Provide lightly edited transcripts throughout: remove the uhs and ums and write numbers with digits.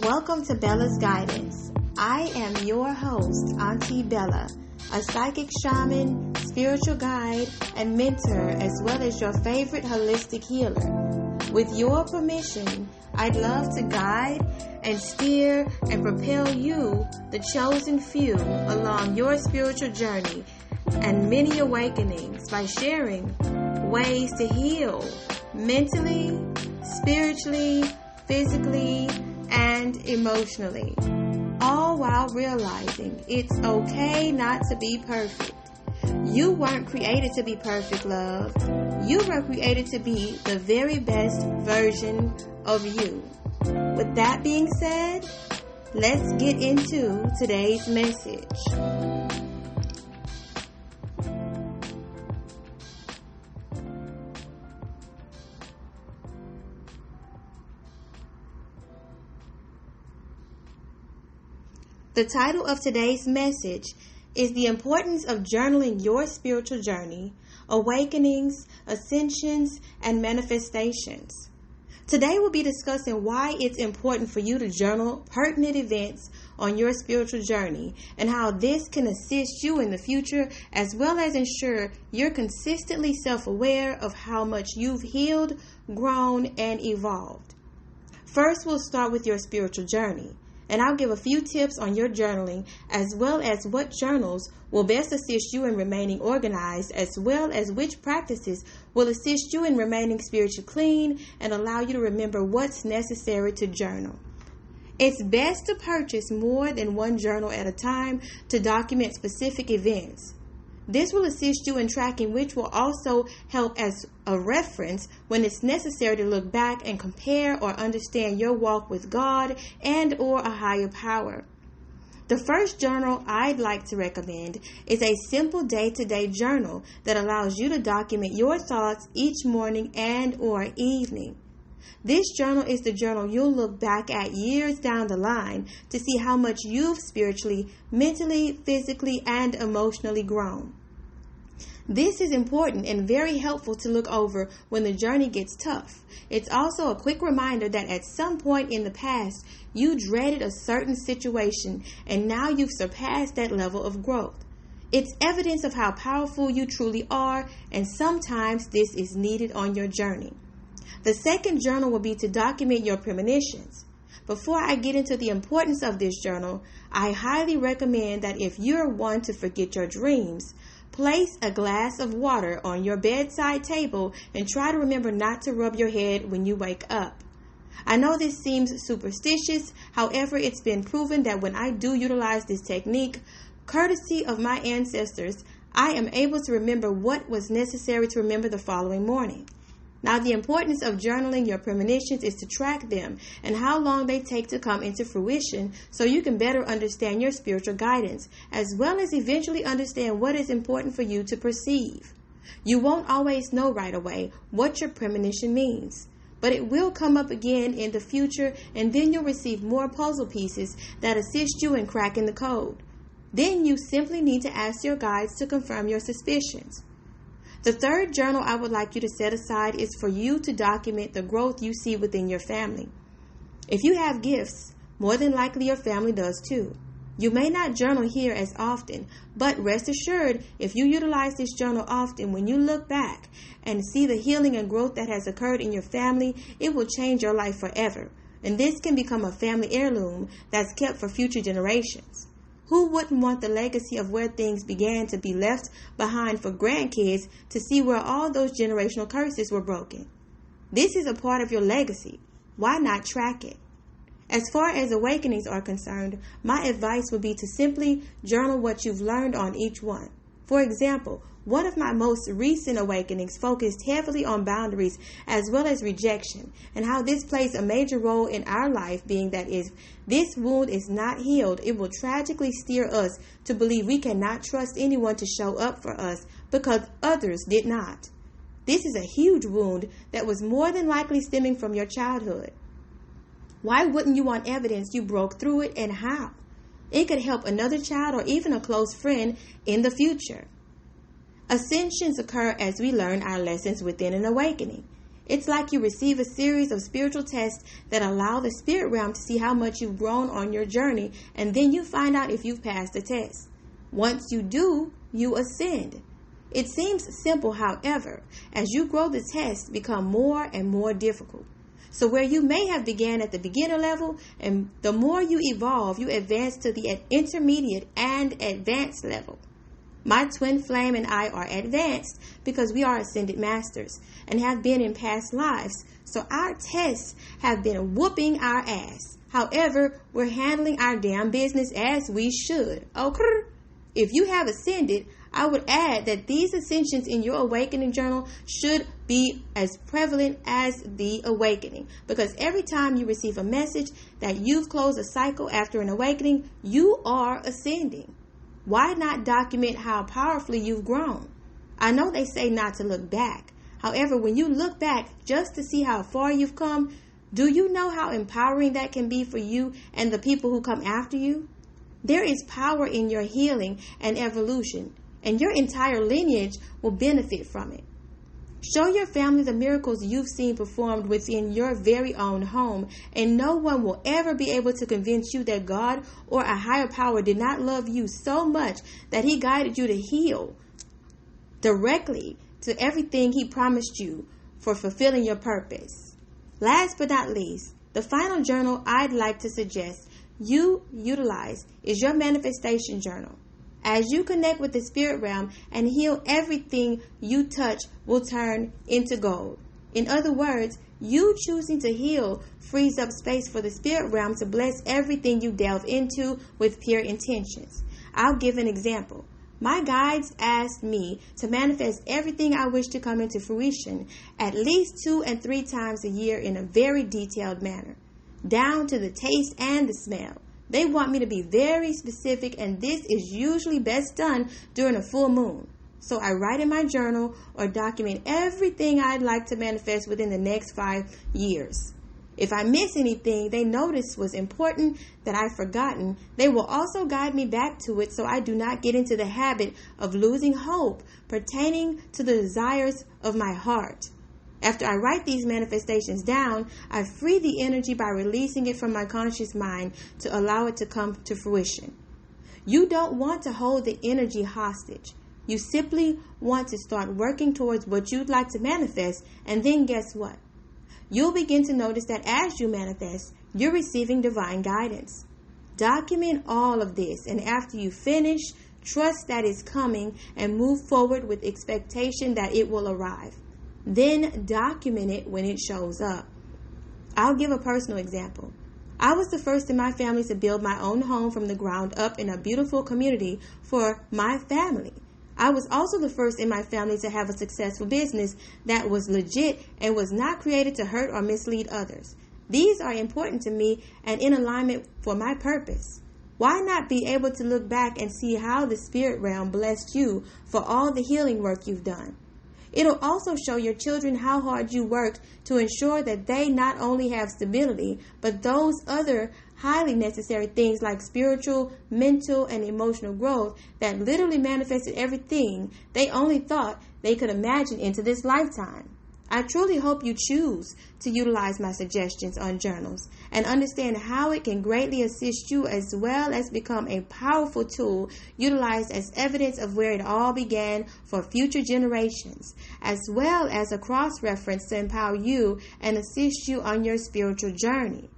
Welcome to Bella's Guidance. I am your host, Auntie Bella, a psychic shaman, spiritual guide, and mentor, as well as your favorite holistic healer. With your permission, I'd love to guide and steer and propel you, the chosen few, along your spiritual journey and many awakenings by sharing ways to heal mentally, spiritually, physically, and emotionally, all while realizing it's okay not to be perfect. You weren't created to be perfect, love. You were created to be the very best version of you. With that being said, let's get into today's message. The title of today's message is The Importance of Journaling Your Spiritual Journey, Awakenings, Ascensions, and Manifestations. Today we'll be discussing why it's important for you to journal pertinent events on your spiritual journey and how this can assist you in the future, as well as ensure you're consistently self-aware of how much you've healed, grown, and evolved. First, we'll start with your spiritual journey. And I'll give a few tips on your journaling, as well as what journals will best assist you in remaining organized, as well as which practices will assist you in remaining spiritually clean and allow you to remember what's necessary to journal. It's best to purchase more than one journal at a time to document specific events. This will assist you in tracking, which will also help as a reference when it's necessary to look back and compare or understand your walk with God and or a higher power. The first journal I'd like to recommend is a simple day-to-day journal that allows you to document your thoughts each morning and or evening. This journal is the journal you'll look back at years down the line to see how much you've spiritually, mentally, physically, and emotionally grown. This is important and very helpful to look over when the journey gets tough. It's also a quick reminder that at some point in the past, you dreaded a certain situation and now you've surpassed that level of growth. It's evidence of how powerful you truly are, and sometimes this is needed on your journey. The second journal will be to document your premonitions. Before I get into the importance of this journal, I highly recommend that if you're one to forget your dreams, place a glass of water on your bedside table and try to remember not to rub your head when you wake up. I know this seems superstitious, however, it's been proven that when I do utilize this technique, courtesy of my ancestors, I am able to remember what was necessary to remember the following morning. Now, the importance of journaling your premonitions is to track them and how long they take to come into fruition so you can better understand your spiritual guidance, as well as eventually understand what is important for you to perceive. You won't always know right away what your premonition means, but it will come up again in the future, and then you'll receive more puzzle pieces that assist you in cracking the code. Then you simply need to ask your guides to confirm your suspicions. The third journal I would like you to set aside is for you to document the growth you see within your family. If you have gifts, more than likely your family does too. You may not journal here as often, but rest assured, if you utilize this journal often, when you look back and see the healing and growth that has occurred in your family, it will change your life forever. And this can become a family heirloom that's kept for future generations. Who wouldn't want the legacy of where things began to be left behind for grandkids to see where all those generational curses were broken? This is a part of your legacy. Why not track it? As far as awakenings are concerned, my advice would be to simply journal what you've learned on each one. For example, one of my most recent awakenings focused heavily on boundaries as well as rejection, and how this plays a major role in our life, being that if this wound is not healed, it will tragically steer us to believe we cannot trust anyone to show up for us because others did not. This is a huge wound that was more than likely stemming from your childhood. Why wouldn't you want evidence you broke through it, and how? It could help another child or even a close friend in the future. Ascensions occur as we learn our lessons within an awakening. It's like you receive a series of spiritual tests that allow the spirit realm to see how much you've grown on your journey, and then you find out if you've passed the test. Once you do, you ascend. It seems simple, however, as you grow, the tests become more and more difficult. So where you may have began at the beginner level, and the more you evolve, you advance to the intermediate and advanced level. My twin flame and I are advanced because we are ascended masters and have been in past lives. So our tests have been whooping our ass. However, we're handling our damn business as we should. Okay? If you have ascended, I would add that these ascensions in your awakening journal should be as prevalent as the awakening, because every time you receive a message that you've closed a cycle after an awakening, you are ascending. Why not document how powerfully you've grown? I know they say not to look back. However, when you look back just to see how far you've come, do you know how empowering that can be for you and the people who come after you? There is power in your healing and evolution, and your entire lineage will benefit from it. Show your family the miracles you've seen performed within your very own home, and no one will ever be able to convince you that God or a higher power did not love you so much that He guided you to heal directly to everything He promised you for fulfilling your purpose. Last but not least, the final journal I'd like to suggest you utilize is your manifestation journal. As you connect with the spirit realm and heal, everything you touch will turn into gold. In other words, you choosing to heal frees up space for the spirit realm to bless everything you delve into with pure intentions. I'll give an example. My guides asked me to manifest everything I wish to come into fruition at least 2 and 3 times a year in a very detailed manner, down to the taste and the smell. They want me to be very specific, and this is usually best done during a full moon. So I write in my journal or document everything I'd like to manifest within the next 5 years. If I miss anything they notice was important that I've forgotten, they will also guide me back to it so I do not get into the habit of losing hope pertaining to the desires of my heart. After I write these manifestations down, I free the energy by releasing it from my conscious mind to allow it to come to fruition. You don't want to hold the energy hostage. You simply want to start working towards what you'd like to manifest, and then guess what? You'll begin to notice that as you manifest, you're receiving divine guidance. Document all of this, and after you finish, trust that it's coming and move forward with expectation that it will arrive. Then document it when it shows up. I'll give a personal example. I was the first in my family to build my own home from the ground up in a beautiful community for my family. I was also the first in my family to have a successful business that was legit and was not created to hurt or mislead others. These are important to me and in alignment for my purpose. Why not be able to look back and see how the spirit realm blessed you for all the healing work you've done? It'll also show your children how hard you worked to ensure that they not only have stability, but those other highly necessary things like spiritual, mental, and emotional growth that literally manifested everything they only thought they could imagine into this lifetime. I truly hope you choose to utilize my suggestions on journals and understand how it can greatly assist you, as well as become a powerful tool utilized as evidence of where it all began for future generations, as well as a cross-reference to empower you and assist you on your spiritual journey.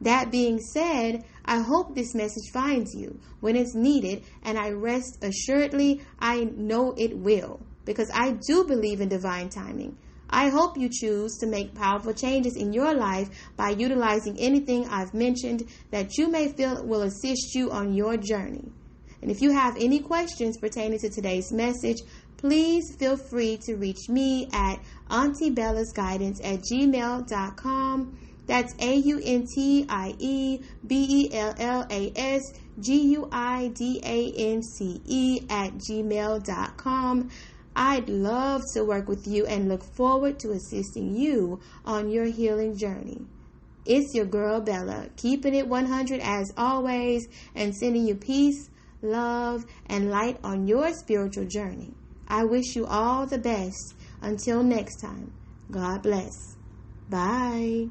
That being said, I hope this message finds you when it's needed, and I rest assuredly I know it will, because I do believe in divine timing. I hope you choose to make powerful changes in your life by utilizing anything I've mentioned that you may feel will assist you on your journey. And if you have any questions pertaining to today's message, please feel free to reach me at auntiebellassguidance@gmail.com. That's AUNTIEBELLASGUIDANCE@gmail.com. I'd love to work with you and look forward to assisting you on your healing journey. It's your girl Bella, keeping it 100 as always, and sending you peace, love, and light on your spiritual journey. I wish you all the best. Until next time, God bless. Bye.